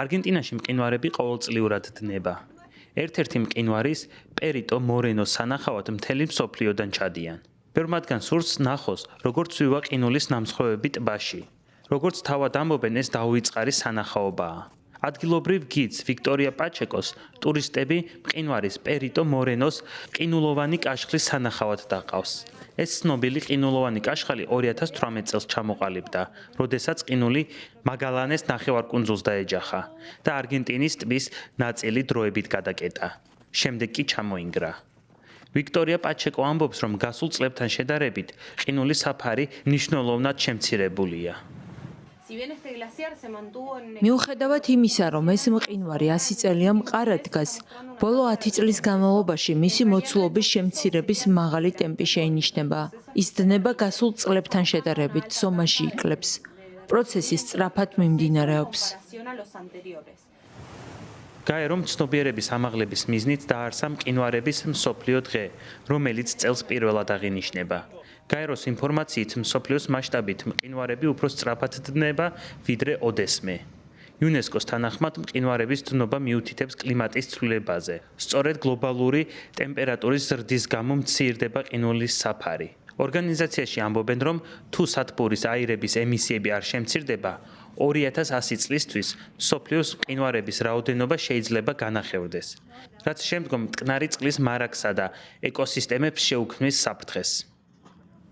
არგენტინაში მყინვარები ყოველწლიურად დნება. ერთ-ერთი მყინვარის პერიტო მორენოს სანახავად მთელი მსოფლიოდან ჩადიან. ბევრ მათგან სურს ნახოს, როგორც ვივა ყინულის ნამსხვრევები ტბაში. როგორც თავად ამბობენ, ეს დაუვიწყარი სანახაობაა. ადგილობრივ გიდს ვიქტორია პაჩეკოს ტურისტები მყინვარის პერიტო მორენოს ყინულოვანი კაშხლის სანახავად დაყავს. ეს ცნობილი ყინულოვანი კაშხალი 2018 წელს ჩამოყალიბდა, როდესაც ყინული მაგალანეს ნახევარკუნძულს დაეჯახა და არგენტინის ტბის ნაწილი დროებით გადაკეტა. შემდეგ კი ჩამოინგრა. ვიქტორია პაჩეკო ამბობს, რომ გასულ წლებთან შედარებით ყინულის საფარი მნიშვნელოვნად შემცირებულია. მიუხედავად იმისა, რომ ეს მყინვარი 100 წელია მყარად დგას, ბოლო 10 წლის განმავლობაში მისი მოცულობის შემცირების მაღალი ტემპი შეინიშნება. ის დნება გასულ წლებთან შედარებით ზომაში იკლებს. პროცესი სწრაფად მიმდინარეობს. გაერომ ცნობიერების ამაღლების მიზნით დაარსა მყინვარების მსოფლიო დღე, რომელიც წელს პირველად აღინიშნება. გაეროს ინფორმაციით, მსოფლიოს მასშტაბით მყინვარები უფრო სწრაფად დნება, ვიდრე ოდესმე. იუნესკოს თანახმად მყინვარების დნობა მიუთითებს კლიმატის ცვლილებაზე. სწორედ გლობალური ტემპერატურის ზრდის გამო მცირდება ყინულის საფარი. ორგანიზაციაში ამბობენ, რომ თუ სათბურის აირების ემისიები არ შემცირდება, 2100 წლისთვის მსოფლიოს მყინვარების რაოდენობა შეიძლება განახევდეს, რაც შემდგომ მტკნარი წყლის მარაგსა და ეკოსისტემებს შეუქმნის საფრთხეს.